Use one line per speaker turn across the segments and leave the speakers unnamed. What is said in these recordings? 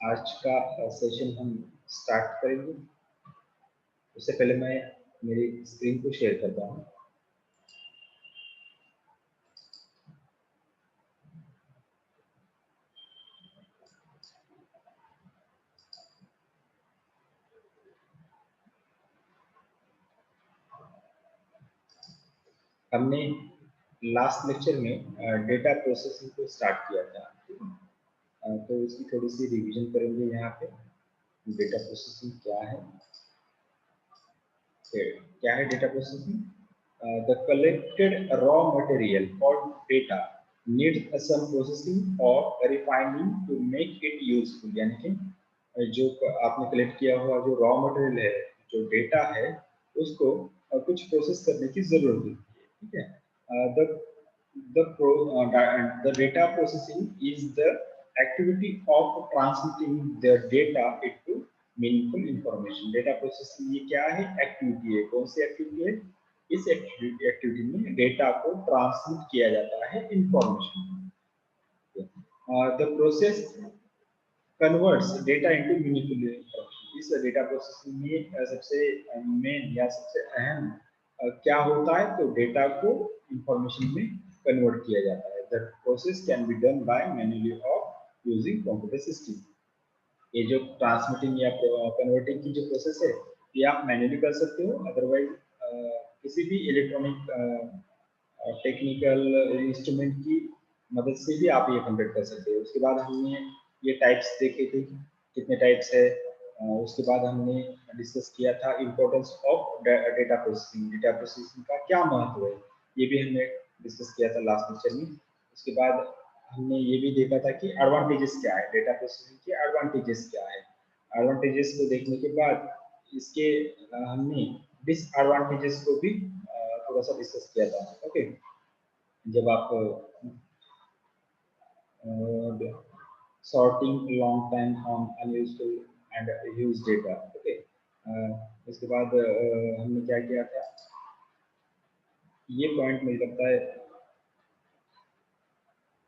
आज का सेशन हम स्टार्ट करेंगे। उससे पहले मैं मेरी स्क्रीन को शेयर करता हूँ। हमने लास्ट लेक्चर में डेटा प्रोसेसिंग को स्टार्ट किया था, तो इसकी थोड़ी सी रिवीजन करेंगे। यहाँ पे डेटा प्रोसेसिंग क्या है, data processing? The collected raw material called data needs some processing or refining to make it useful। यानी कि जो आपने कलेक्ट किया हुआ जो रॉ मटेरियल है, जो डेटा है, उसको कुछ प्रोसेस करने की जरूरत होती है। ठीक है। The data processing is the activity of transmitting the data into meaningful information। Data processing ये क्या है? एक्टिविटी है। कौन सी एक्टिविटी है? इस एक्टिविटी में डेटा को ट्रांसमिट किया जाता है information. The process converts data into meaningful information. इस डेटा प्रोसेसिंग में सबसे मेन या सबसे अहम क्या होता है? तो डेटा को इंफॉर्मेशन में कन्वर्ट किया जाता है। The process can be done by manually और यूजिंग कंप्यूटर सिस्टम। ये जो ट्रांसमिटिंग या कन्वर्टिंग की जो प्रोसेस है, ये आप मैन्युअली कर सकते हो, अदरवाइज किसी भी इलेक्ट्रॉनिक टेक्निकल इंस्ट्रूमेंट की मदद से भी आप ये कंप्लीट कर सकते हो। उसके बाद हमने ये टाइप्स देखे थे, कितने टाइप्स है। उसके बाद हमने डिस्कस किया था importance of data processing. Data processing का क्या महत्व है, ये भी हमने डिस्कस किया था लास्ट लेक्चर में। उसके बाद हमने ये भी देखा था कि एडवांटेजेस क्या है, डेटा प्रोसेसिंग के एडवांटेजेस क्या है। एडवांटेजेस को देखने के बाद इसके हमने डिसएडवांटेजेस को भी थोड़ा सा डिस्कस किया था। ओके, जब आप sorting long time on unuseful and used data। Okay, उसके बाद हमने क्या किया था, ये पॉइंट मुझे लगता है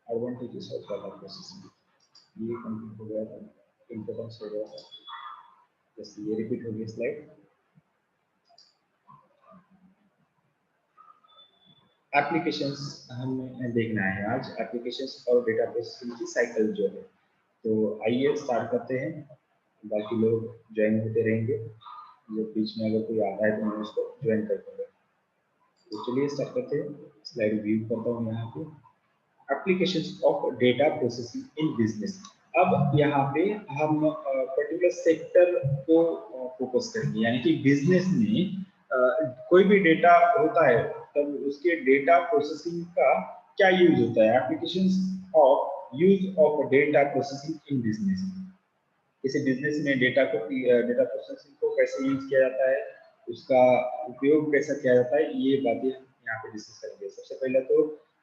एडवांटेजेस ऑफ डेटा प्रोसेसिंग, ये कंप्लीट हो गया था, इम्पोर्टेंस हो गया था। जैसे ये रिपीट हो गई स्लाइड। एप्लीकेशंस हमें देखना है आज, एप्लीकेशंस और डेटा प्रोसेसिंग की साइकिल जो है। तो आइए स्टार्ट करते हैं, बाकी लोग ज्वाइन होते रहेंगे। जो बीच में अगर कोई आता है तो मैं उसको ज्वाइन कर दूंगा। तो चलिए स्टार्ट करते हैं। स्लाइड व्यू करता हूँ यहाँ पे। Applications of data processing in business. अब यहाँ पे हम पर्टिकुलर सेक्टर को फोकस करेंगे, यानी कि बिजनेस में कोई भी डेटा होता है तब उसके डेटा प्रोसेसिंग का क्या यूज होता है। Applications of use of data processing in business. किसी बिजनेस में डेटा प्रोसेसिंग को कैसे यूज किया जाता है, उसका उपयोग कैसा किया जाता है, ये बातें हम यहाँ पे डिस्कस करेंगे। सबसे पहले तो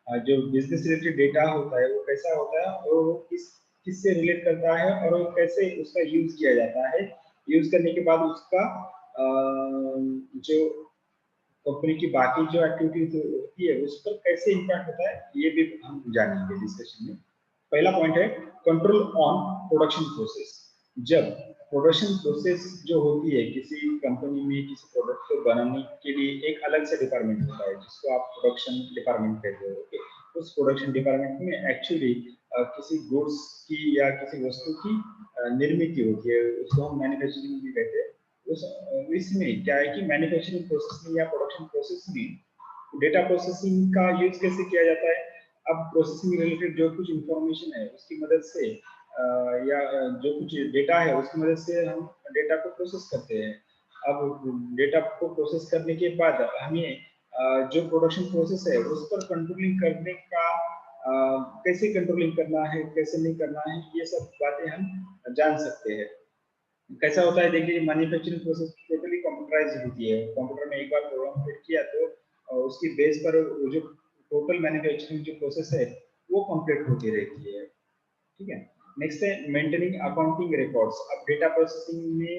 जो बिजनेस रिलेटेड डेटा होता है वो कैसा होता है और वो किससे रिलेट करता है और वो कैसे उसका यूज किया जाता है। यूज करने के बाद उसका जो कंपनी की बाकी जो एक्टिविटी होती है उस पर कैसे इम्पैक्ट होता है, ये भी हम जानेंगे डिस्कशन में। पहला पॉइंट है कंट्रोल ऑन प्रोडक्शन प्रोसेस। जब प्रोडक्शन प्रोसेस जो होती है किसी कंपनी में, किसी प्रोडक्ट को बनाने के लिए एक अलग से डिपार्टमेंट होता है जिसको आप प्रोडक्शन डिपार्टमेंट कहते हो। ओके, उस प्रोडक्शन डिपार्टमेंट में एक्चुअली किसी गुड्स की या किसी वस्तु की निर्मित होती है, उसको हम मैन्युफैक्चरिंग भी कहते हैं। उस इसमें क्या है कि मैन्युफैक्चरिंग प्रोसेस में या प्रोडक्शन प्रोसेस में डेटा प्रोसेसिंग का यूज कैसे किया जाता है। अब प्रोसेसिंग रिलेटेड जो कुछ इंफॉर्मेशन है उसकी मदद से या जो कुछ डेटा है उसकी मदद से हम डेटा को प्रोसेस करते हैं। अब डेटा को प्रोसेस करने के बाद हमें जो प्रोडक्शन प्रोसेस है उस पर कंट्रोलिंग करने का कैसे कंट्रोलिंग करना है, कैसे नहीं करना है, ये सब बातें हम जान सकते हैं। कैसा होता है देखिए, मैन्युफैक्चरिंग प्रोसेस टोटली कंप्यूटराइज होती है। कंप्यूटर में एक बार प्रोग्राम फिट किया तो उसकी बेस पर जो टोटल मैन्युफैक्चरिंग जो प्रोसेस है वो कंप्लीट होती रहती है। ठीक है। नेक्स्ट है मेंटेनिंग अकाउंटिंग रिकॉर्ड्स। अब डेटा प्रोसेसिंग में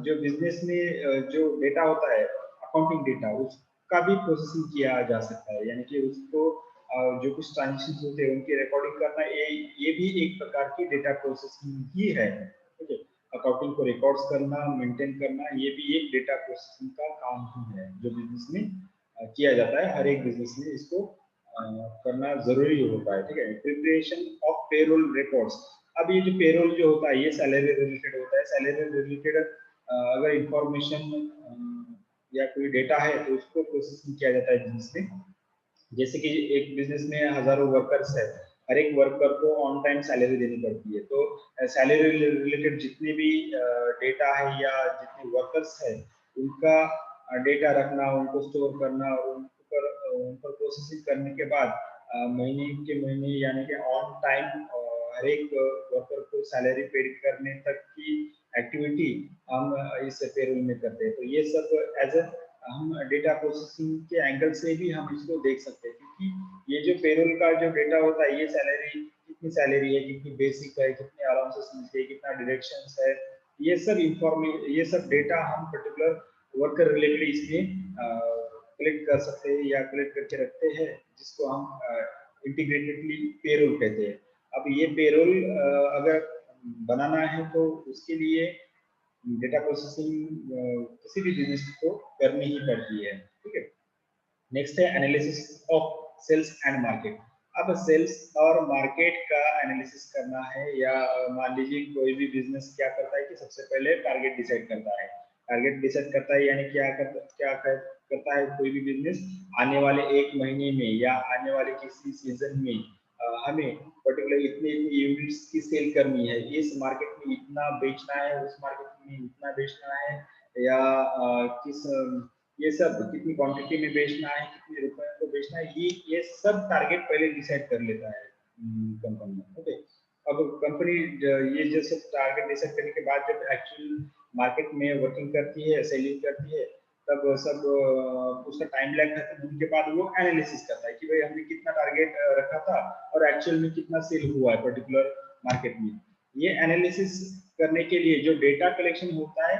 जो बिजनेस में जो डेटा होता है अकाउंटिंग डेटा, उसका भी प्रोसेसिंग किया जा सकता है, यानी कि उसको जो कुछ ट्रांजेक्शन होते हैं उनकी रिकॉर्डिंग करना, ये भी एक प्रकार की डेटा प्रोसेसिंग ही है। ठीक है, अकाउंटिंग को रिकॉर्ड्स करना, मेंटेन करना, ये भी एक डेटा प्रोसेसिंग का काम ही है जो बिजनेस में किया जाता है। हर एक बिजनेस में इसको करना जरूरी होता है। ठीक है, प्रिपरेशन ऑफ पेरोल रिकॉर्ड्स। अब ये जो पेरोल जो होता है ये सैलरी रिलेटेड होता है। सैलरी रिलेटेड अगर इंफॉर्मेशन या कोई डेटा है तो उसको प्रोसेसिंग किया जाता है बिजनेस में। जैसे कि एक बिजनेस में हजारों वर्कर्स है, हर एक वर्कर को ऑन टाइम सैलरी देनी पड़ती है, तो सैलरी रिलेटेड जितने भी डेटा है या जितने वर्कर्स है उनका डेटा रखना, उनको स्टोर करना और उन पर प्रोसेसिंग करने के बाद महीने के महीने यानी कि ऑन टाइम हर एक वर्कर को सैलरी पेड करने तक की एक्टिविटी हम इस पेरोल में करते हैं। तो ये सब एज ए हम डेटा प्रोसेसिंग के एंगल से भी हम इसको देख सकते हैं, क्योंकि ये जो पेरोल का जो डेटा होता है, ये सैलरी कितनी सैलरी है, कितनी बेसिक है, कितने अलाउंसेस मिलते हैं, कितना डिडक्शंस है, ये सब डेटा हम पर्टिकुलर वर्कर रिलेटेड इसमें कलेक्ट कर सकते हैं या कलेक्ट करके रखते हैं, जिसको हम इंटीग्रेटेडली पेरोल कहते हैं। अब ये पेरोल अगर बनाना है तो उसके लिए डेटा प्रोसेसिंग किसी भी बिजनेस को करनी ही पड़ती है। ठीक है, नेक्स्ट है analysis of sales and market. अब सेल्स और मार्केट का एनालिसिस करना है, या मान लीजिए कोई भी बिजनेस क्या करता है कि सबसे पहले टारगेट डिसाइड करता है। टारगेट डिसाइड करता है यानी करता है कोई भी बिजनेस आने वाले एक महीने में या आने वाले किसी सीजन में हमें पर्टिकुलर इतने यूनिट्स की सेल करनी है, इस मार्केट में इतना बेचना है, उस मार्केट में इतना बेचना है, या किस ये सब कितनी क्वांटिटी में बेचना है, कितने रुपए को बेचना है, ये सब टारगेट पहले डिसाइड कर लेता है कंपनी। ओके, अब कंपनी ये जो सब टारगेट डिसाइड करने के बाद जब एक्चुअल मार्केट में वर्किंग करती है, सेलिंग करती है, तब सब उसका टाइम लैग खत्म होने के बाद वो एनालिसिस करता है कि भाई हमने कितना टारगेट रखा था और एक्चुअल में कितना सेल हुआ है पर्टिकुलर मार्केट में। ये एनालिसिस करने के लिए जो डेटा कलेक्शन होता है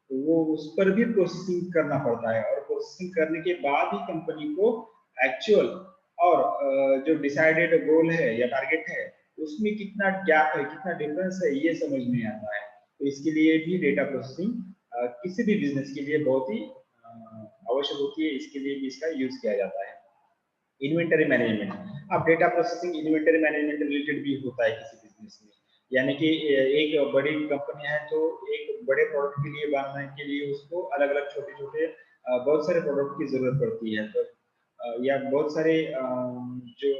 वो उस पर भी प्रोसेसिंग करना पड़ता है, और प्रोसेसिंग करने के बाद ही कंपनी को एक्चुअल और जो डिसाइडेड गोल है या टारगेट है उसमें कितना गैप है, कितना डिफरेंस है, ये समझ में आता है। तो इसके लिए भी डेटा प्रोसेसिंग किसी भी बिजनेस के लिए बहुत ही आवश्यक होती है, इसके लिए भी इसका यूज किया जाता है। Inventory management. अब data processing inventory management related भी होता है किसी बिजनेस में, यानी कि एक बड़ी कंपनी है तो एक बड़े प्रोडक्ट के लिए बनाने के लिए उसको अलग अलग छोटे छोटे बहुत सारे प्रोडक्ट की जरूरत पड़ती है, तो या बहुत सारे जो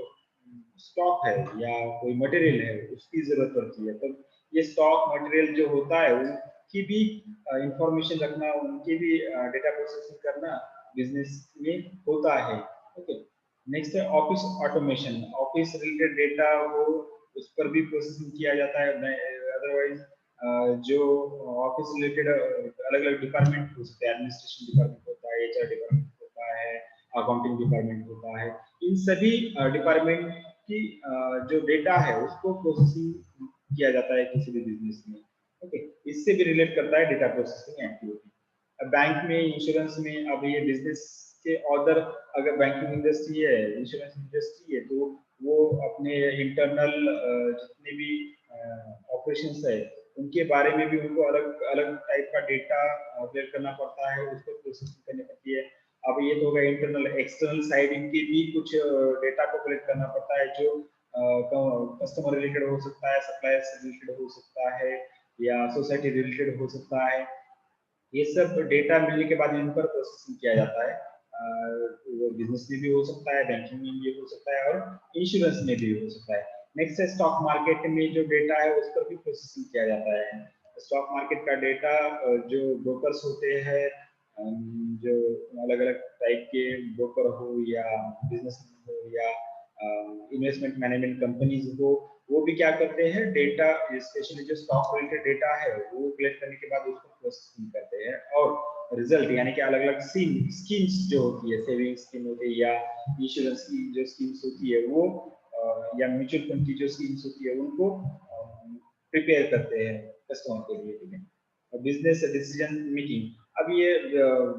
स्टॉक है या कोई मटेरियल है उसकी जरूरत पड़ती है, तो ये स्टॉक मटेरियल जो होता है उनकी भी इंफॉर्मेशन रखना, उनकी भी डेटा प्रोसेसिंग करना बिजनेस में होता है। ओके, नेक्स्ट है office automation. Office related data हो उस पर भी प्रोसेसिंग किया जाता है। अदरवाइज जो ऑफिस रिलेटेड अलग अलग डिपार्टमेंट हो सकते हैं, एडमिनिस्ट्रेशन डिपार्टमेंट होता है, एचआर डिपार्टमेंट होता है, अकाउंटिंग डिपार्टमेंट होता है, इन सभी डिपार्टमेंट की जो डेटा है उसको प्रोसेसिंग किया जाता है किसी भी बिजनेस में। ओके, इससे भी रिलेट करता है डेटा प्रोसेसिंग एक्टिविटी। बैंक में, इंश्योरेंस में, अब ये बिजनेस के ऑर्डर, अगर बैंकिंग इंडस्ट्री है, इंश्योरेंस इंडस्ट्री है, तो वो अपने इंटरनल जितने भी ऑपरेशंस है उनके बारे में भी उनको अलग अलग टाइप का डेटा कलेक्ट करना पड़ता है, उसको प्रोसेसिंग करनी पड़ती है। अब ये तो हो गया इंटरनल। एक्सटर्नल साइड इनके भी कुछ डेटा को कलेक्ट करना पड़ता है, जो कस्टमर रिलेटेड हो सकता है, सप्लायर से रिलेटेड हो सकता है, या सोसाइटी रिलेटेड हो सकता है। ये सब डेटा मिलने के बाद इन पर प्रोसेसिंग किया जाता है। वो बिजनेस में भी हो सकता है, बैंकिंग में भी हो सकता है, और इंश्योरेंस में भी हो सकता है। नेक्स्ट है स्टॉक मार्केट में जो डेटा है उस पर भी प्रोसेसिंग किया जाता है। स्टॉक मार्केट का डेटा जो ब्रोकर्स होते हैं, जो अलग अलग टाइप के ब्रोकर हो या बिजनेस हो या इन्वेस्टमेंट मैनेजमेंट कंपनीज हो, वो भी क्या करते हैं, डेटा स्पेशली जो स्टॉक रिलेटेड डेटा है वो कलेक्ट करने के बाद उसको प्रोसेसिंग करते हैं, और रिजल्ट यानी कि अलग अलग स्कीम्स जो होती है, सेविंग स्कीम होती है या इंश्योरेंस की जो स्कीम्स होती है वो या म्यूचुअल फंड की जो स्कीम्स होती है उनको प्रिपेयर करते हैं कस्टमर के लिए। ठीक है, बिजनेस डिसीजन मेकिंग। अब ये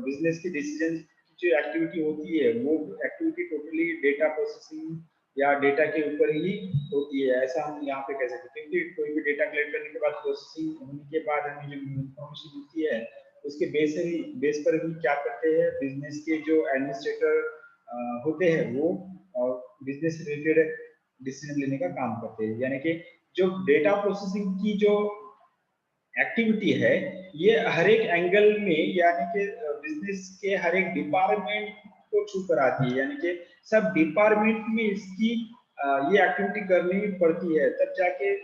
बिजनेस की डिसीजन की जो एक्टिविटी होती है वो एक्टिविटी टोटली डेटा प्रोसेसिंग या डेटा के ऊपर ही होती है, ऐसा हम यहाँ पे कह सकते हैं। क्योंकि कोई भी डेटा कलेक्ट करने के बाद, प्रोसेसिंग होने के बाद हमें जो इन्फॉर्मेशन मिलती है, उसके बेस पर भी क्या करते हैं, बिजनेस के जो एडमिनिस्ट्रेटर होते हैं वो बिजनेस रिलेटेड डिसीजन लेने का काम करते हैं। यानी कि जो डेटा प्रोसेसिंग की जो एक्टिविटी है, ये हर एक एंगल में, यानी कि बिजनेस के हर एक डिपार्टमेंट को छू कर आती है। यानी कि सब डिपार्टमेंट में इसकी ये एक्टिविटी करनी पड़ती है, तब जाके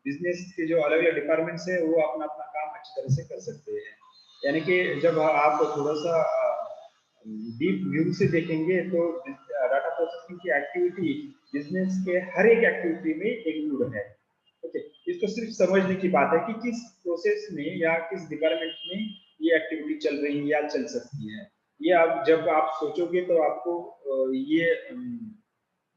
बिजनेस के जो अलग अलग डिपार्टमेंट्स है वो अपना अपना काम अच्छी तरह से कर सकते हैं। यानी कि जब आप थोड़ा सा डीप व्यू से देखेंगे तो डाटा प्रोसेसिंग की एक्टिविटी बिजनेस के हर एक एक्टिविटी में इंक्लूड है। ओके, इसको सिर्फ समझने की बात है कि किस प्रोसेस में या किस डिपार्टमेंट में ये एक्टिविटी चल रही है या चल सकती है। ये आप जब आप सोचोगे तो आपको ये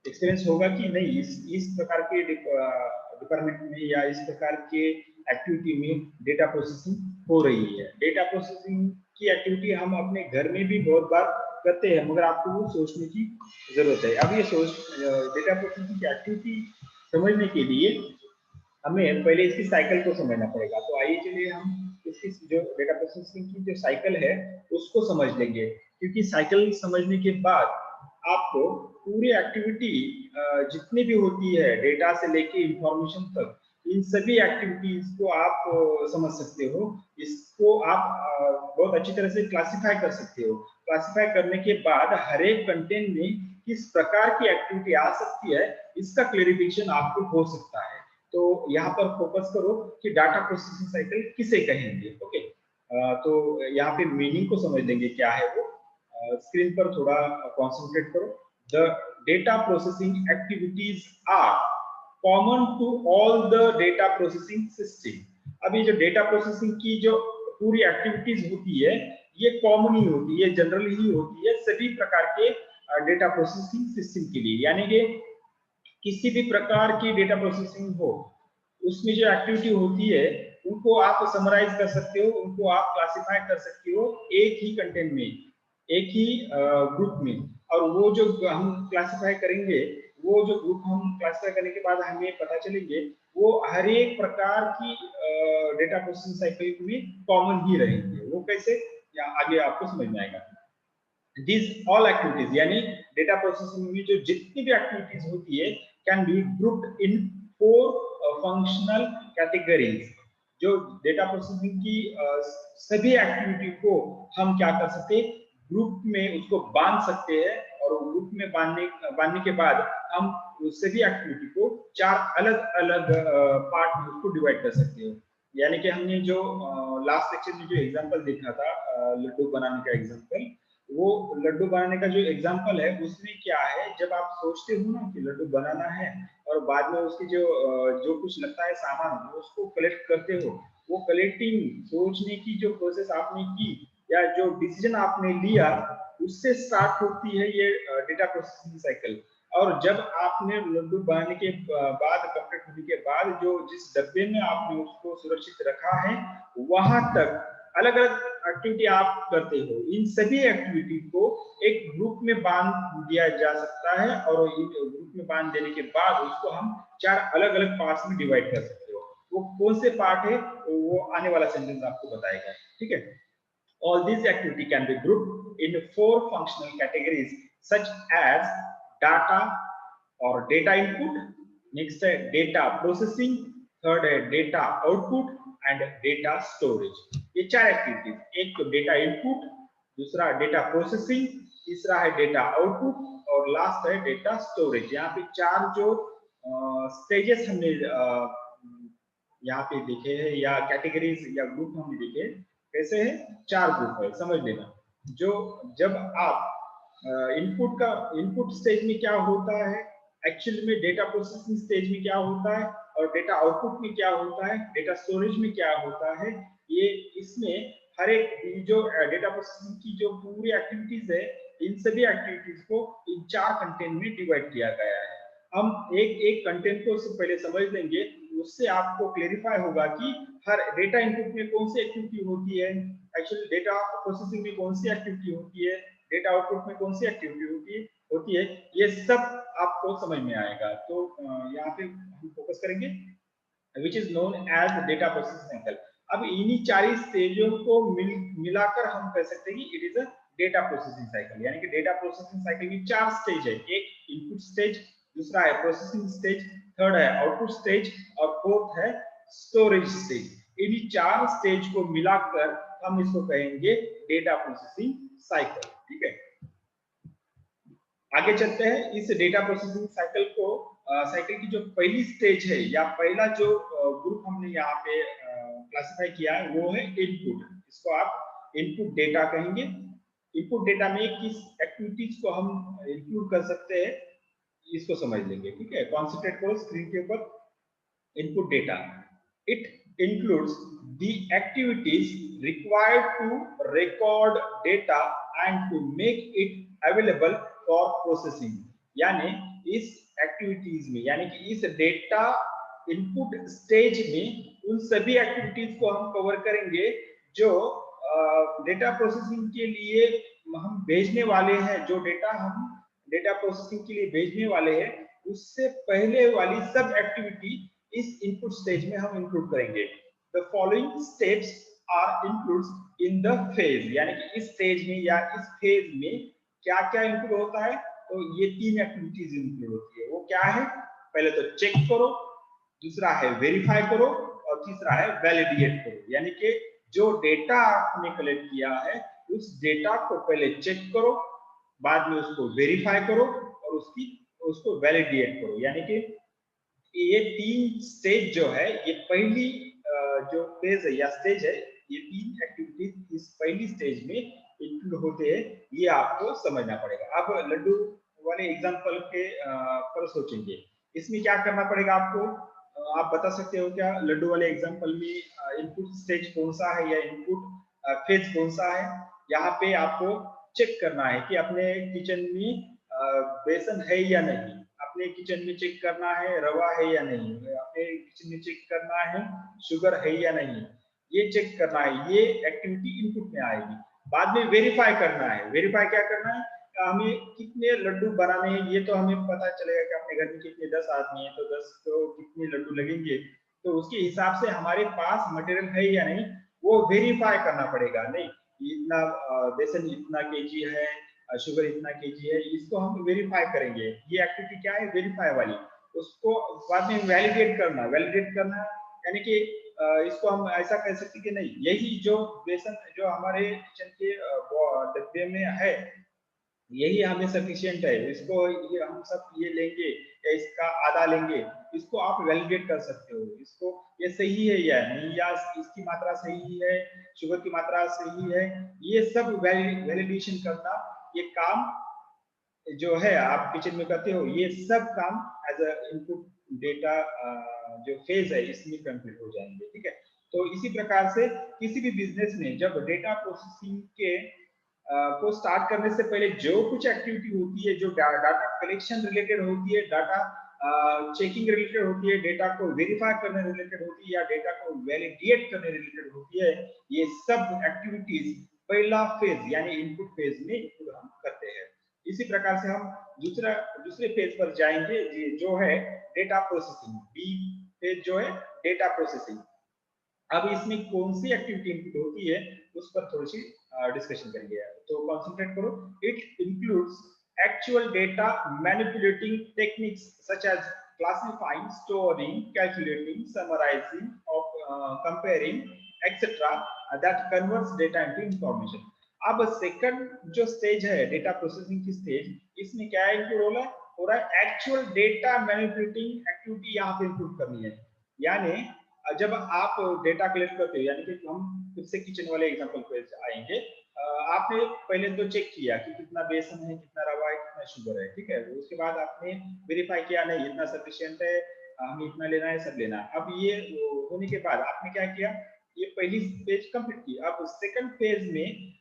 एक्सपीरियंस होगा कि नहीं, इस प्रकार के डिपार्टमेंट में या इस प्रकार के एक्टिविटी में डेटा प्रोसेसिंग हो रही है। डेटा प्रोसेसिंग की एक्टिविटी हम अपने घर में भी बहुत बार करते हैं, मगर आपको वो सोचने की जरूरत है। अब ये डेटा प्रोसेसिंग की एक्टिविटी समझने के लिए हमें पहले इसकी साइकिल को समझना पड़ेगा। तो आइए चलिए हम इसकी जो डेटा प्रोसेसिंग की जो साइकिल है उसको समझ लेंगे, क्योंकि साइकिल समझने के बाद आपको पूरी एक्टिविटी जितनी भी होती है डेटा से लेके इंफॉर्मेशन तक, इन सभी एक्टिविटीज को आप समझ सकते हो। इसको आप बहुत अच्छी तरह से क्लासिफाई कर सकते हो। क्लासिफाई करने के बाद हर एक कंटेंट में किस प्रकार की एक्टिविटी आ सकती है, इसका क्लेरिफिकेशन आपको हो सकता है। तो यहाँ पर फोकस करो कि डाटा प्रोसेसिंग साइकिल किसे कहेंगे। ओके, तो यहाँ पे मीनिंग को समझ लेंगे क्या है वो। स्क्रीन पर थोड़ा कॉन्सेंट्रेट करो। The data processing activities are common to all the data processing system. अब ये जो डेटा प्रोसेसिंग की जो पूरी एक्टिविटीज होती है, ये कॉमन ही होती है, जनरल ही होती है सभी प्रकार के डेटा प्रोसेसिंग सिस्टम के लिए। यानी कि किसी भी प्रकार की डेटा प्रोसेसिंग हो, उसमें जो एक्टिविटी होती है उनको आप समराइज कर सकते हो, उनको आप क्लासिफाई कर सकते हो एक ही कंटेंट में, एक ही ग्रुप में। और वो जो हम क्लासिफाई करेंगे, वो जो ग्रुप हम क्लासिफाई करने के बाद हमें पता चलेंगे, वो हर एक प्रकार की डेटा प्रोसेसिंग साइकिल में कॉमन ही रहेंगे। वो कैसे, या आगे आपको समझ में आएगा। दिस ऑल एक्टिविटीज, यानी डेटा प्रोसेसिंग में जो जितनी भी एक्टिविटीज होती है, can be grouped in 4 functional categories. जो डेटा प्रोसेसिंग की सभी एक्टिविटी को हम क्या कर सकते हैं, ग्रुप में उसको बांध सकते हैं। और ग्रुप में बांधने के बाद हम उस सभी एक्टिविटी को 4 अलग अलग पार्ट में उसको डिवाइड कर सकते हो। यानी कि हमने जो लास्ट लेक्चर में जो एग्जांपल देखा था, लड्डू बनाने का एग्जांपल, वो लड्डू बनाने का जो एग्जांपल है उसमें क्या है, जब आप सोचते हो ना कि लड्डू बनाना है और बाद में उसकी जो कुछ लगता है सामान, उसको कलेक्ट करते हो, वो कलेक्टिंग सोचने की जो प्रोसेस आपने की या जो डिसीजन आपने लिया, उससे स्टार्ट होती है ये डेटा प्रोसेसिंग साइकिल। और जब आपने लड्डू बनाने के बाद, कंप्लीट होने के बाद, जो जिस डब्बे में आपने उसको सुरक्षित रखा है, वहां तक अलग अलग एक्टिविटी आप करते हो। इन सभी एक्टिविटी को एक ग्रुप में बांध दिया जा सकता है, और ग्रुप में बांध देने के बाद उसको हम 4 अलग अलग पार्ट्स में डिवाइड कर सकते हो। वो कौन से पार्ट है वो आने वाला सेंटेंस आपको बताएगा। ठीक है, all these activity can be grouped in 4 functional categories such as data or data input, next है data processing, third है data output and data storage। ये 4 एक्टिविटीज, एक तो डेटा इनपुट, दूसरा डेटा प्रोसेसिंग, तीसरा है डेटा आउटपुट और last है डेटा स्टोरेज। यहाँ पे 4 जो स्टेजेस हमने यहाँ पे देखे हैं, या कैटेगरीज या ग्रुप हमने देखे, कैसे है, 4 ग्रुप है, समझ लेना। जो जब आप इनपुट स्टेज में क्या होता है, एक्चुअल में डेटा प्रोसेसिंग स्टेज में क्या होता है, और डेटा आउटपुट में क्या होता है, डेटा स्टोरेज में क्या होता है, ये इसमें हर एक जो डेटा प्रोसेसिंग की जो पूरी एक्टिविटीज है, इन सभी एक्टिविटीज को इन 4 कंटेंट में डिवाइड किया गया है। हम एक एक कंटेंट को पहले समझ लेंगे, उससे आपको क्लेरिफाई होगा कि हर डेटा इनपुट में कौन सी एक्टिविटी होती है, एक्चुअली डेटा प्रोसेसिंग में कौन सी एक्टिविटी होती है, डेटा आउटपुट में कौन सी एक्टिविटी होती है, होती है, ये सब आपको समझ में आएगा। तो यहाँ पे हम फोकस करेंगे which is known as data processing cycle. अब इन्हीं 4 स्टेजों को मिलाकर हम कह सकते हैं कि it is a data processing cycle. यानी कि डेटा प्रोसेसिंग साइकिल में 4 स्टेज है, एक इनपुट स्टेज, दूसरा है प्रोसेसिंग स्टेज, थर्ड है आउटपुट स्टेज और फोर्थ है स्टोरेज स्टेज। इन्हीं 4 स्टेज को मिलाकर हम इसको कहेंगे डेटा प्रोसेसिंग साइकिल। ठीक है, आगे चलते हैं। इस डेटा प्रोसेसिंग साइकिल को साइकिल की जो पहली स्टेज है या पहला जो ग्रुप हमने यहाँ पे क्लासिफाई किया है वो है इनपुट। इसको आप इनपुट डेटा कहेंगे। इनपुट डेटा में किस एक्टिविटीज को हम इंक्लूड कर सकते हैं इसको समझ लेंगे। ठीक है, कॉन्सेंट्रेट करो स्क्रीन के ऊपर। Input data, it includes the activities required to record data and to make it available for processing। यानी इस एक्टिविटीज में, यानी कि इस डेटा इनपुट स्टेज में उन सभी एक्टिविटीज को हम कवर करेंगे जो डेटा प्रोसेसिंग के लिए हम भेजने वाले हैं। जो डेटा हम डेटा प्रोसेसिंग के लिए भेजने वाले हैं उससे पहले वाली सब एक्टिविटी इस इनपुट स्टेज में हम इंक्लूड करेंगे। The following steps are includes in the phase. यानी कि इस स्टेज में या इस फेज में क्या क्या इंक्लूड होता है, तो ये 3 एक्टिविटीज इंक्लूड होती है। वो क्या है? पहले तो चेक करो, दूसरा है वेरीफाई करो और तीसरा है वैलिडेट करो। यानी कि जो डेटा आपने कलेक्ट किया है उस डेटा को पहले चेक करो, बाद में उसको वेरीफाई करो और उसको वैलिडेट करो। यानी कि ये 3 स्टेज जो है, ये पहली जो फेज है या स्टेज है, ये 3 एक्टिविटीज इस पहली स्टेज में इंक्लूड होते हैं। ये आपको समझना पड़ेगा। अब लड्डू वाले एग्जांपल के पर सोचेंगे, इसमें क्या करना पड़ेगा आपको? आप बता सकते हो क्या लड्डू वाले एग्जांपल में इनपुट स्टेज कौन सा है या इनपुट फेज कौन सा है? यहाँ पे आपको चेक करना है कि अपने किचन में बेसन है या नहीं, अपने किचन में चेक करना है रवा है या नहीं, अपने किचन में चेक करना है शुगर है या नहीं, ये चेक करना है। ये एक्टिविटी इनपुट में आएगी। बाद में वेरीफाई करना है। वेरीफाई क्या करना है? हमें कितने लड्डू बनाने हैं ये तो हमें पता चलेगा कि अपने घर में कितने 10 आदमी हैं तो 10 को कितने लड्डू लगेंगे, तो उसके हिसाब से हमारे पास मटेरियल है या नहीं वो वेरीफाई करना पड़ेगा। नहीं, इतना बेसन इतना केजी है, शुगर इतना केजी है, इसको हम वेरीफाई करेंगे। ये एक्टिविटी क्या है? वेरीफाई वाली। उसको बाद में वैलिडेट करना। वैलिडेट करना यानी कि इसको हम ऐसा कह सकते कि नहीं, यही जो बेसन जो हमारे किचन के डब्बे में है यही हमें सफिशिएंट है, इसको ये हम सब ये लेंगे या इसका आधा लेंगे, इसको आप वैलिडेट कर सकते हो। इसको ये सही है या नहीं, या इसकी मात्रा सही है, शुगर की मात्रा सही है, ये सब वैलिडेशन करना, ये काम जो है आप किचन में करते हो, ये सब काम एज अ इनपुट डेटा जो फेज है इसमें कंप्लीट हो जाएंगे। ठीक है, तो इसी प्रकार से किसी भी बिजनेस में जब डेटा प्रोसेसिंग के को स्टार्ट करने से पहले जो कुछ एक्टिविटी होती है, जो डाटा कलेक्शन रिलेटेड होती है, डाटा चेकिंग रिलेटेड होती है, डेटा को वेरीफाई करने रिलेटेड होती है या डेटा को वैलिडेट करने रिलेटेड होती है, ये सब एक्टिविटीज पहला फेज यानी इनपुट फेज में हम करते हैं। इसी प्रकार से हम दूसरे फेज पर जाएंगे जो है डेटा प्रोसेसिंग। बी फेज जो है डेटा प्रोसेसिंग। अब इसमें कौन सी एक्टिविटी इनपुट होती है उस पर थोड़ी सी डिस्कशन करेंगे। तो कंसंट्रेट करो। It includes actual data manipulating techniques such as classifying, storing, calculating, summarising, comparing etcetera that converts data into information. अब सेकंड जो स्टेज है डेटा प्रोसेसिंग की स्टेज, इसमें क्या इंक्लूड हो रहा है एक्चुअल डेटा मैनिपुलेटिंग एक्टिविटी यहाँ पे इंक्लूड करनी है। यानी जब आप डेटा कलेक्ट करते हो, यानी कि हम फिर से किचन वाले एग्जांपल पे आएंगे, आपने पहले तो चेक किया कि कितना बेसन है, कितना रवा है, कितना शुगर है। ठीक है, उसके बाद आपने वेरीफाई किया नहीं इतना सफिशिएंट है, हमें इतना लेना है, सब लेना है। अब ये होने के बाद आपने क्या किया? ये पहली फेज कंप्लीट की। अब सेकंड फेज में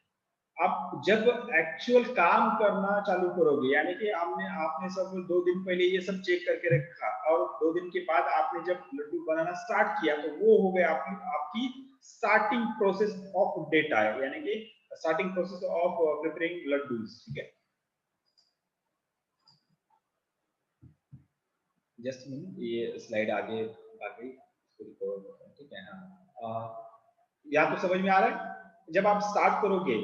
आप जब एक्चुअल काम करना चालू करोगे, यानी कि आपने सब 2 दिन पहले ये सब चेक करके रखा और 2 दिन के बाद आपने जब लड्डू बनाना स्टार्ट किया, तो वो हो गया आपकी स्टार्टिंग प्रोसेस ऑफ डेटा है, यानी कि starting process of preparing laddoo. ठीक है, जस्ट मिनट, ये स्लाइड आगे आ गई, इसको रिकवर करता हूं, ठीक है। हाँ, या तो समझ में आ रहा है, जब आप स्टार्ट करोगे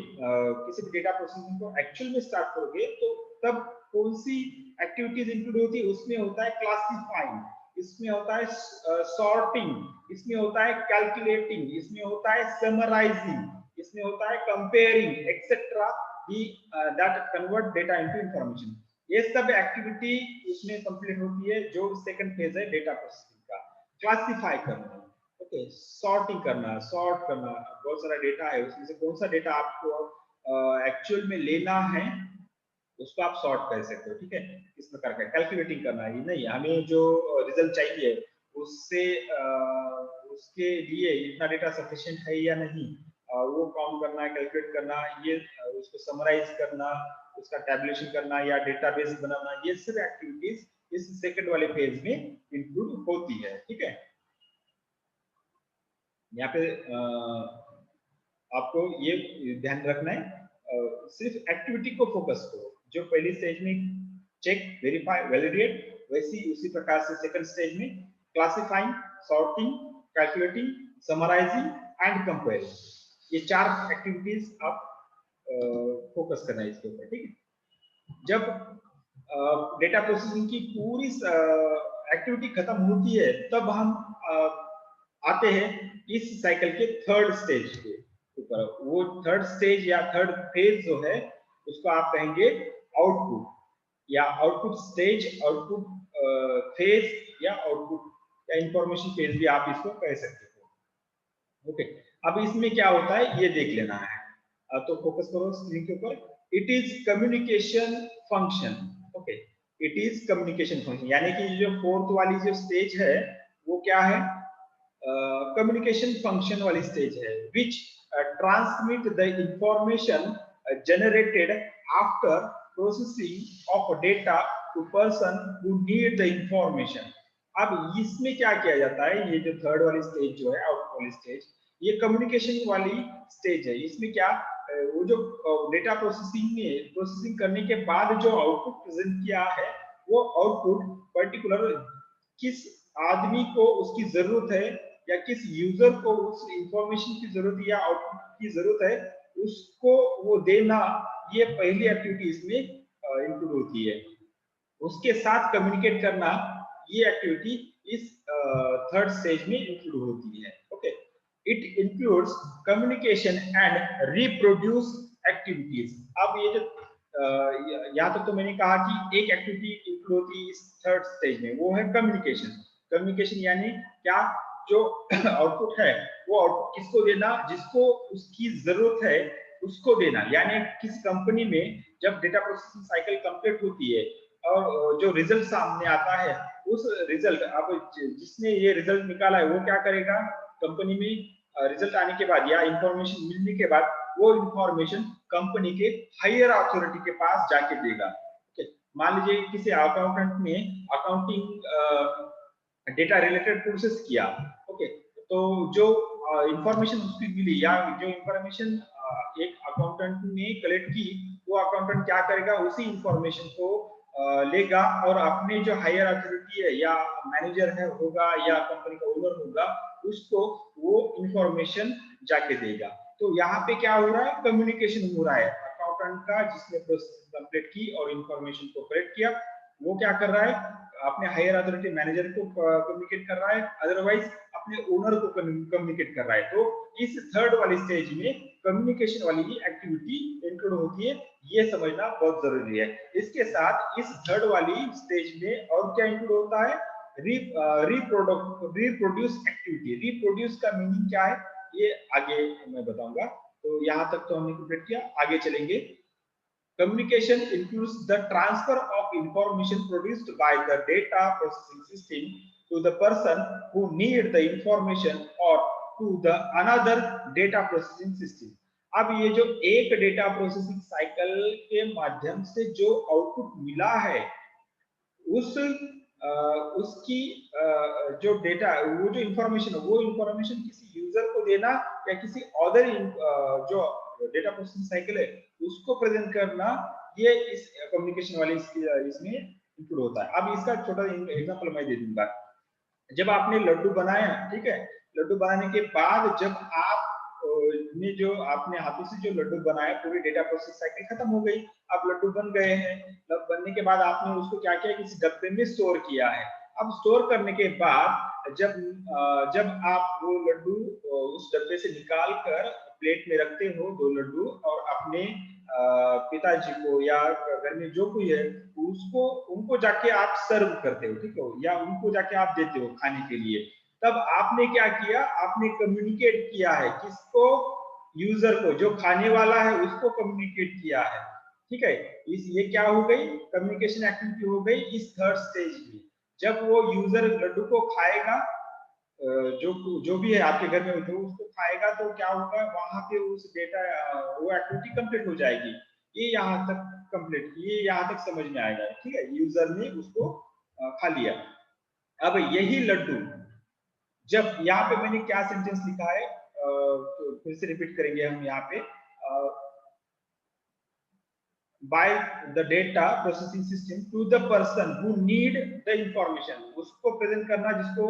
किसी भी डेटा प्रोसेसिंग को एक्चुअल में स्टार्ट करोगे, तो तब कौन सी एक्टिविटीज इंक्लूड होती है? उसमें होता है क्लासिफाइंग, इसमें होता है सॉर्टिंग, इसमें होता है कैलकुलेटिंग, इसमें होता है समराइजिंग, इसमें होता है comparing etcetera that convert data into information. ये सब एक्टिविटी उसमें कंप्लीट होती है, जो सेकंड फेज है डेटा प्रोसेसिंग का, क्लासिफाई करना, ओके, सॉर्टिंग करना, सॉर्ट करना। बहुत सारा डेटा है, उसमें से कौन सा डेटा आपको एक्चुअल में लेना है, उसको आप सॉर्ट कर सकते हो, ठीक है। किस प्रकार का कैलकुलेटिंग करना है, नहीं हमें जो रिजल्ट चाहिए उससे उसके लिए इतना डेटा सफिशिएंट है या नहीं, वो काउंट करना, कैलकुलेट करना, ये उसको समराइज करना, उसका टैबुलेशन करना या डेटाबेस बनाना, ये सब एक्टिविटीज इस सेकंड वाले फेज में इंक्लूड होती है, ठीक है। यहाँ पे आपको ये ध्यान रखना है, सिर्फ एक्टिविटी को फोकस करो। जो पहली स्टेज में चेक, वेरीफाई, वैलिडेट, वैसी उसी प्रकार से सेकंड स्टेज में classifying, sorting, calculating, summarising and comparing, ये चार एक्टिविटीज आप फोकस करना है इसके ऊपर, ठीक है। जब डेटा प्रोसेसिंग की पूरी एक्टिविटी खत्म होती है, तब हम आते हैं इस साइकिल के थर्ड स्टेज के ऊपर। वो थर्ड स्टेज या थर्ड फेज जो है, उसको आप कहेंगे आउटपुट, या आउटपुट स्टेज, आउटपुट फेज, या आउटपुट या इंफॉर्मेशन फेज भी आप इसको कह सकते हो, ओके। अब इसमें क्या होता है ये देख लेना है, तो फोकस करो स्क्रीन के ऊपर। It is communication function, okay, it is communication function, यानी कि जो फोर्थ वाली जो स्टेज है वो क्या है? कम्युनिकेशन फंक्शन वाली स्टेज है, which transmit the information generated after processing of data to person who need the information। अब इसमें क्या किया जाता है, ये जो थर्ड वाली स्टेज जो है, आउटपुट वाली स्टेज, ये कम्युनिकेशन वाली स्टेज है। इसमें क्या वो जो डेटा प्रोसेसिंग करने के बाद जो आउटपुट प्रेजेंट किया है, वो आउटपुट पर्टिकुलर किस आदमी को उसकी जरूरत है, या किस यूजर को उस इंफॉर्मेशन की जरूरत या आउटपुट की जरूरत है, उसको वो देना, ये पहली एक्टिविटी इसमें इंक्लूड होती है। उसके साथ कम्युनिकेट करना, ये एक्टिविटी इस थर्ड स्टेज में इंक्लूड होती है, okay. It includes communication and reproduce activities. अब ये जो यहाँ तक तो मैंने कहा कि एक एक्टिविटी इंक्लूड होती है इस थर्ड स्टेज में, वो है कम्युनिकेशन। कम्युनिकेशन यानी क्या? जो आउटपुट है वो आउटपुट किसको देना? जिसको उसकी जरूरत है उसको देना। यानी किस कंपनी में जब डेटा प्रोसेसिंग साइकिल कंप्लीट होती है और जो रिजल्ट सामने आता है, उस रिजल्ट, अब जिसने ये रिजल्ट निकाला है वो क्या करेगा? कंपनी में रिजल्ट आने के बाद या इंफॉर्मेशन मिलने के बाद वो इंफॉर्मेशन कंपनी के हायर अथॉरिटी के पास जाके देगा। मान लीजिए किसी अकाउंटेंट ने अकाउंटिंग डेटा रिलेटेड प्रोसेस किया, ओके, तो जो इंफॉर्मेशन उसकी मिली या जो इंफॉर्मेशन एक अकाउंटेंट ने कलेक्ट की, वो अकाउंटेंट क्या करेगा? उसी इंफॉर्मेशन को लेगा और अपने जो हायर अथॉरिटी है या मैनेजर है होगा या कंपनी का ओनर होगा, उसको वो इंफॉर्मेशन जाके देगा। तो यहाँ पे क्या हो रहा है? कम्युनिकेशन हो रहा है अकाउंटेंट का, जिसने प्रोसेस कंप्लीट की और इंफॉर्मेशन को कलेक्ट किया, वो क्या कर रहा है? अपने हायर अथॉरिटी मैनेजर को कम्युनिकेट कर रहा है, अदरवाइज अपने ओनर को कम्युनिकेट कर रहा है। तो इस थर्ड वाली स्टेज में कम्युनिकेशन वाली ही एक्टिविटी इंक्लूड होती है, ये समझना बहुत जरूरी है। इसके साथ इस थर्ड वाली स्टेज में और क्या इंक्लूड होता है? Reproduce activity. रिप्रोड्यूस का मीनिंग क्या है ये आगे मैं बताऊंगा। तो यहाँ तक तो हमने कंप्लीट किया, आगे चलेंगे। Communication includes the transfer of information produced by the data processing system to the person who need the information or to the another data processing system। अब ये जो एक डेटा प्रोसेसिंग साइकिल के माध्यम से जो आउटपुट मिला है, उसकी जो डेटा, वो जो इंफॉर्मेशन है, वो इंफॉर्मेशन किसी यूजर को देना या किसी अदर जो डेटा प्रोसेसिंग साइकिल है उसको प्रेजेंट करना, ये इस कम्युनिकेशन वाले इसमें इनपुट होता है। अब इसका छोटा एग्जांपल मैं दे दूंगा। जब आपने लड्डू बनाया, ठीक है, लड्डू बनाने के बाद जब आप ने जो आपने हाथों से जो लड्डू बनाया, पूरी डेटा प्रोसेस साइकिल खत्म हो गई। अब लड्डू बन गए हैं, तब बनने के बाद आपने उसको क्या किया, किसी डब्बे में स्टोर किया है। अब स्टोर करने के बाद जब आप वो लड्डू उस डब्बे से निकाल कर प्लेट में रखते हो, 2 लड्डू, और अपने पिताजी को या घर में जो कोई है उसको उनको जाके आप सर्व करते हो, ठीक है, या उनको जाके आप देते हो खाने के लिए, तब आपने क्या किया, आपने कम्युनिकेट किया है किसको, यूजर को, जो खाने वाला है उसको कम्युनिकेट किया है, ठीक है। ये क्या हो गई, कम्युनिकेशन एक्टिविटी हो गई इस थर्ड स्टेज में। जब वो यूजर लड्डू को खाएगा, जो जो भी है आपके घर में जो उसको खाएगा, तो क्या होगा, वहां पे उस डेटा वो एक्टिविटी कंप्लीट हो जाएगी। ये यहाँ तक कंप्लीट, ये यहाँ तक समझ में आएगा, ठीक है, यूजर ने उसको खा लिया। अब यही लड्डू, जब यहाँ पे मैंने क्या सेंटेंस लिखा है, तो फिर से रिपीट करेंगे हम यहाँ पे, by the data processing system to the person who need the information, उसको प्रेजेंट करना जिसको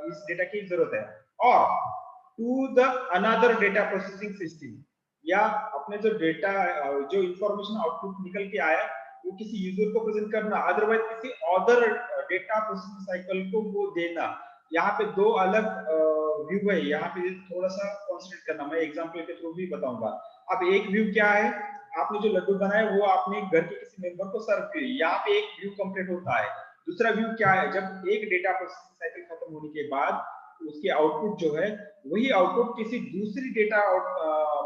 इस डेटा की जरूरत है, और to the another data processing system, या अपने जो डेटा जो इंफॉर्मेशन आउटपुट निकल के आया वो किसी यूजर को प्रेजेंट करना, अदरवाइज किसी अदर डेटा प्रोसेसिंग साइकिल को वो देना। यहाँ पे दो अलग व्यू है, यहाँ पे थोड़ा सा कॉन्सेंट्रेट करना, मैं एग्जांपल के थ्रू भी बताऊंगा। अब एक व्यू क्या है, आपने जो लड्डू बनाए वो आपने घर के किसी मेंबर को सर्व किए, यहाँ पे एक व्यू कंप्लीट होता है। दूसरा व्यू क्या है, जब एक डेटा प्रोसेसिंग साइकिल खत्म होने के बाद उसके आउटपुट जो है, वही आउटपुट किसी दूसरी डेटा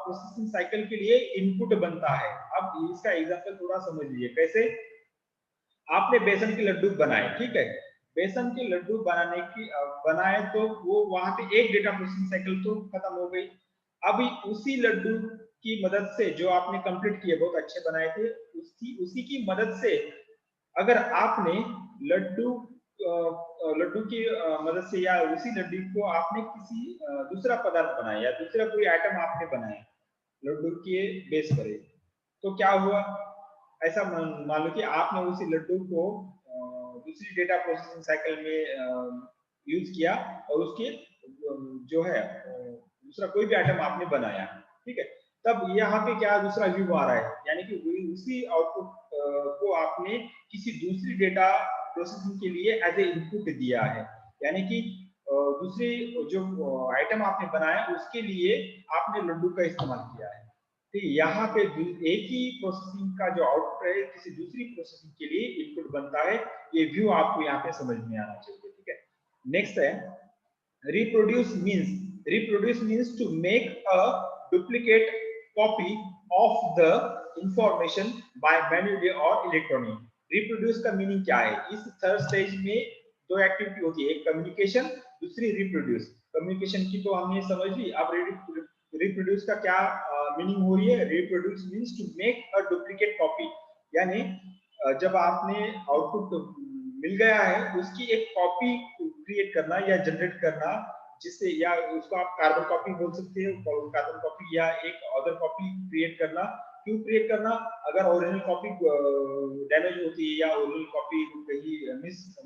प्रोसेसिंग साइकिल के लिए इनपुट बनता है। अब इसका एग्जांपल थोड़ा समझ लीजिए कैसे। आपने बेसन के लड्डू बनाए, ठीक है, बेसन के लड्डू बनाए तो वो वहां पे एक डेटा प्रोसेसिंग साइकिल तो खत्म हो गई। अभी उसी लड्डू की मदद से, जो आपने कंप्लीट किए, बहुत अच्छे बनाए थे, उसी की मदद से अगर आपने लड्डू लड्डू की मदद से, या उसी लड्डू को आपने किसी दूसरा पदार्थ बनाया, या दूसरा कोई आइटम आपने बनाया लड्डू के बेस पर, तो क्या हुआ, ऐसा मान लो कि आपने उसी लड्डू को दूसरी डेटा प्रोसेसिंग साइकिल में यूज किया, और उसके जो है दूसरा कोई भी आइटम आपने बनाया, ठीक है, तब यहाँ पे क्या दूसरा व्यू आ रहा है, यानी कि उसी आउटपुट को आपने किसी दूसरी डेटा प्रोसेसिंग के लिए एज ए इनपुट दिया है, यानी कि दूसरी जो आइटम आपने बनाया उसके लिए आपने लड्डू का इस्तेमाल किया है। तो यहाँ पे एक ही प्रोसेसिंग का जो आउटपुट है किसी दूसरी प्रोसेसिंग के लिए इनपुट बनता है। ये व्यू आपको यहाँ पे समझ में आना चाहिए, ठीक है। नेक्स्ट है reproduce means to make a duplicate copy of the information by manually और इलेक्ट्रॉनिक। रिप्रोड्यूस का मीनिंग क्या है, इस थर्ड स्टेज में दो एक्टिविटी होती है, एक कम्युनिकेशन, दूसरी रिप्रोड्यूस। कम्युनिकेशन की तो हमने समझ ली, अब रिप्रोड्यूस का क्या मीनिंग हो रही है, reproduce means to make a duplicate copy, यानी जब आपने आउटपुट मिल गया है उसकी एक कॉपी क्रिएट करना या जनरेट करना, जिससे, या उसको आप कार्बन कॉपी बोल सकते हो, कार्बन कॉपी, या एक अदर कॉपी क्रिएट करना। क्यों क्रिएट करना, अगर ओरिजिनल कॉपी डैमेज होती है या ओरिजिनल कॉपी कहीं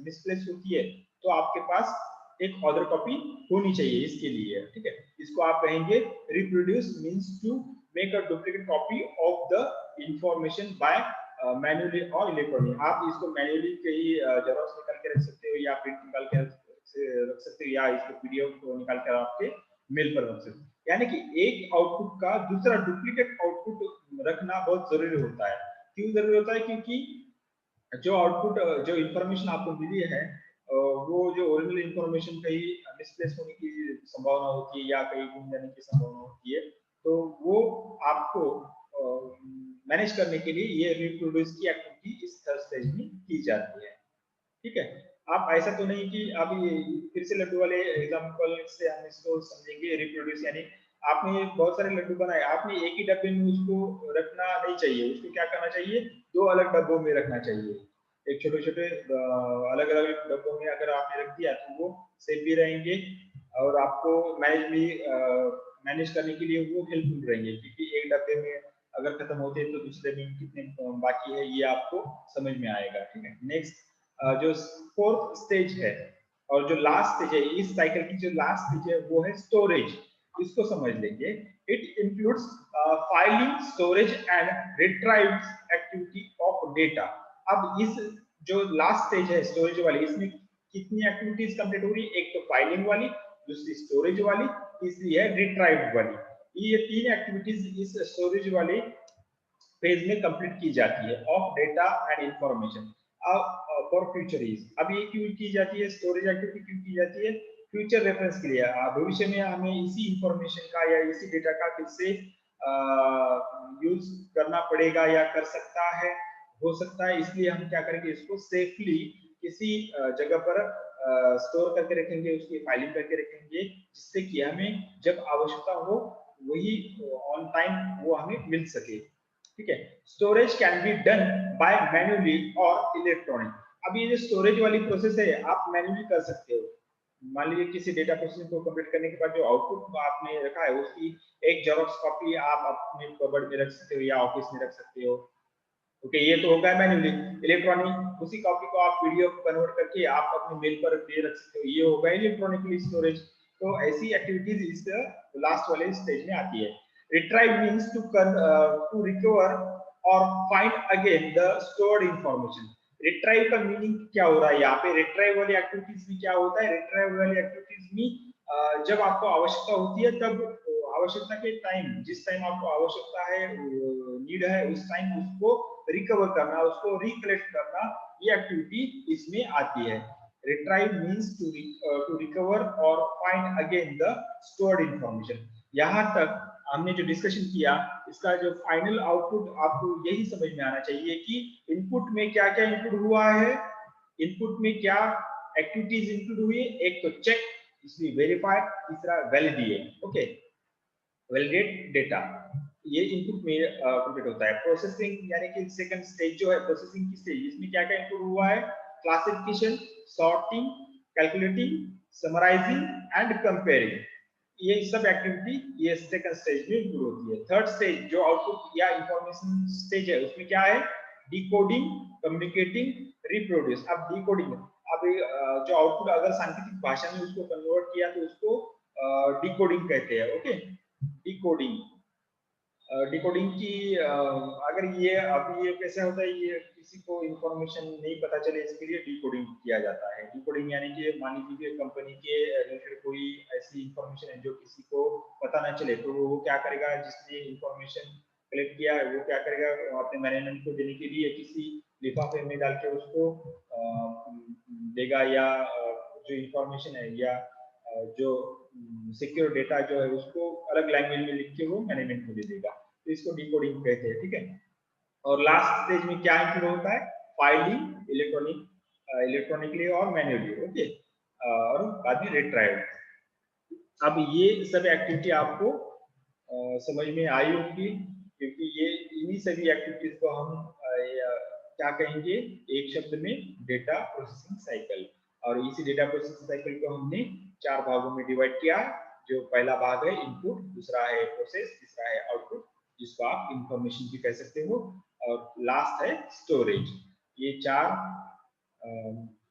मिसप्लेस होती है, तो आपके पास एक अदर कॉपी होनी चाहिए इसके लिए, ठीक है। इसको आप कहेंगे reproduce means to make a duplicate copy of the information by manually और इलेक्ट्रॉनिक। आप इसको मैन्युअली कहीं जेरॉक्स निकाल के रख सकते हो, या प्रिंट निकाल के रख सकते हो, या इसको पीडीएफ को निकाल कर आपके मेल पर रख सकते हो। यानी कि एक आउटपुट का दूसरा डुप्लीकेट आउटपुट रखना बहुत जरूरी होता है। क्यों जरूरी होता है, क्योंकि जो आउटपुट, जो इंफॉर्मेशन आपको मिली है, वो जो ओरिजिनल इंफॉर्मेशन कहीं मिसप्लेस होने की संभावना होती है, या कहीं गुम जाने की संभावना होती है, तो वो आपको मैनेज करने के लिए ये रिप्रोड्यूस की एक्टिविटी इस थर्ड स्टेज में की जाती है, ठीक है। आप ऐसा तो नहीं कि अभी फिर से लड्डू वाले एग्जांपल से हम इसको समझेंगे। रिप्रोड्यूस यानी आपने बहुत सारे लड्डू बनाए, आपने एक ही डब्बे में उसको रखना नहीं चाहिए, उसको क्या करना चाहिए, दो अलग डब्बों में रखना चाहिए। एक छोटे छोटे अलग अलग डब्बों में अगर आपने रख दिया तो वो सेफ भी रहेंगे, और आपको मैनेज करने के लिए वो हेल्पफुल रहेंगे, क्योंकि एक डब्बे में अगर खत्म होते हैं तो दूसरे में कितने बाकी है ये आपको समझ में आएगा। ठीक है, नेक्स्ट जो फोर्थ स्टेज है और जो लास्ट स्टेज है इस साइकिल की, जो लास्ट स्टेज है वो है स्टोरेज। इसको समझ लेंगे। It includes filing, storage and retrieve activity of data. अब इस जो लास्ट स्टेज है स्टोरेज वाली, इसमें कितनी एक्टिविटीज कंप्लीट हो रही है? एक तो फाइलिंग वाली, दूसरी स्टोरेज वाली, तीसरी है रिट्राइव वाली। ये तीन एक्टिविटीज इस स्टोरेज वाले फेज में कंप्लीट की जाती है of data and information for future use. अब ये क्यों की जाती है, स्टोरेज एक्टिविटी क्यों की जाती है? फ्यूचर रेफरेंस के लिए, भविष्य में हमें इसी इंफॉर्मेशन का या इसी डेटा का फिर से यूज करना पड़ेगा या कर सकता है, हो सकता है, इसलिए हम क्या करेंगे, इसको सेफली किसी जगह पर स्टोर करके रखेंगे, उसकी फाइलिंग करके रखेंगे, जिससे कि हमें जब आवश्यकता हो वही ऑन टाइम वो हमें मिल सके। ठीक है, storage can be done by manually और इलेक्ट्रॉनिक। अब ये जो स्टोरेज वाली प्रोसेस है आप मैन्युअली कर सकते हो। मान लीजिए किसी डेटा प्रोसेसिंग को कंप्लीट करने के बाद जो आउटपुट आपने रखा है उसकी एक जेरॉक्स कॉपी आप अपने कबर्ड में रख सकते हो या ऑफिस में रख सकते हो। ओके, ये तो होगा मैन्युअली। इलेक्ट्रॉनिक, उसी कॉपी को आप पीडीएफ कन्वर्ट करके आप अपने मेल पर दे रख सकते हो, ये होगा इलेक्ट्रॉनिकली स्टोरेज। तो ऐसी एक्टिविटीज इस लास्ट वाले स्टेज में आती है। रिट्राइव मींस टू रिकवर और find again the stored information. Retrieve का मीनिंग क्या हो रहा है यहाँ पे? रिट्राइव वाली एक्टिविटीज में क्या होता है? रिट्राइव वाली एक्टिविटीज में जब आपको आवश्यकता होती है तब आवश्यकता के टाइम, जिस टाइम आपको आवश्यकता है, नीड है, उस टाइम उसको रिकवर करना, उसको रिकलेक्ट करना, ये एक्टिविटी इसमें आती है। रिट्राइव मींस टू रिकवर और find again the stored information. यहाँ तक हमने जो डिस्कशन किया इसका जो फाइनल आउटपुट आपको यही समझ में आना चाहिए कि इनपुट में क्या क्या इनपुट हुआ है, इनपुट में क्या एक्टिविटीज इंक्लूड हुई है। एक तो चेक, दूसरी वेरीफाई, तीसरा वैलिडेट। ओके, वैलिडेट डेटा, ये इनपुट में कंप्लीट होता है। प्रोसेसिंग यानी कि सेकंड स्टेज जो है प्रोसेसिंग की स्टेज, इसमें क्या क्या इंक्लूड हुआ है? Classification, sorting, calculating, summarising and comparing, ये सब एक्टिविटी ये सेकंड स्टेज में इंक्लूड होती है। थर्ड स्टेज जो आउटपुट या इंफॉर्मेशन स्टेज है उसमें क्या है? Decoding, communicating, reproduce. अब डिकोडिंग, अब जो आउटपुट अगर सांकेतिक भाषा में उसको कन्वर्ट किया तो उसको डिकोडिंग कहते हैं। ओके, डिकोडिंग, डिकोडिंग की अगर ये अब ये कैसे होता है, ये किसी को इंफॉर्मेशन नहीं पता चले इसके लिए डिकोडिंग किया जाता है। डिकोडिंग यानी कि मान लीजिए कंपनी के रिलेटेड कोई ऐसी इंफॉर्मेशन है जो किसी को पता ना चले, तो वो क्या करेगा, जिसने इंफॉर्मेशन कलेक्ट किया है वो क्या करेगा, अपने मैनेजमेंट को देने के लिए किसी लिफाफे में डाल के उसको देगा, या जो इंफॉर्मेशन है या जो सिक्योर डेटा जो है उसको अलग लैंग्वेज में लिख के वो मैनेजमेंट को दे देगा, तो इसको डिकोडिंग कहते हैं। ठीक है, और लास्ट स्टेज में क्या इंक्लूड होता है? फाइलिंग, इलेक्ट्रॉनिकली और मैन्युअली। ओके, और बाद में रिट्राइव। अब ये सब एक्टिविटी आपको समझ में आई होगी, क्योंकि ये इन्हीं सभी एक्टिविटीज को हम क्या कहेंगे एक शब्द में? Data processing cycle. और इसी डेटा प्रोसेसिंग साइकिल को हमने 4 भागों में डिवाइड किया। जो पहला भाग है इनपुट, दूसरा है प्रोसेस, तीसरा है आउटपुट जिसको आप इंफॉर्मेशन भी कह सकते हो, और लास्ट है स्टोरेज। ये 4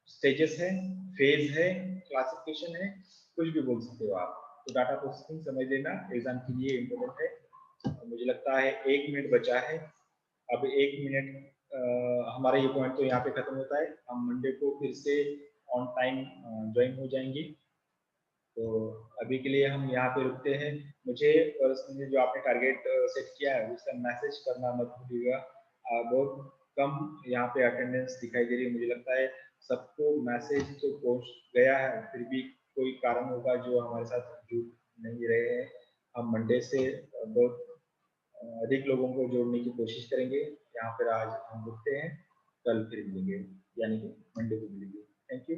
स्टेजेस है, फेज है, क्लासिफिकेशन है, कुछ भी बोल सकते हो आप। तो डाटा प्रोसेसिंग समझ लेना, एग्जाम के लिए इम्पोर्टेंट है। मुझे लगता है 1 मिनट बचा है। अब 1 मिनट हमारा ये पॉइंट तो यहाँ पे खत्म होता है। हम मंडे को फिर से ऑन टाइम ज्वाइन हो जाएंगे। तो अभी के लिए हम यहाँ पे रुकते हैं। मुझे पर्सनली जो आपने टारगेट सेट किया है उसका मैसेज करना मत भूलिएगा। बहुत कम यहाँ पे अटेंडेंस दिखाई दे रही है। मुझे लगता है सबको मैसेज तो पहुँच गया है, फिर भी कोई कारण होगा जो हमारे साथ जुड़ नहीं रहे हैं। हम मंडे से बहुत अधिक लोगों को जोड़ने की कोशिश करेंगे। यहाँ पर आज हम रुकते हैं, कल फिर मिलेंगे, यानी कि मंडे को मिलेंगे। Thank you.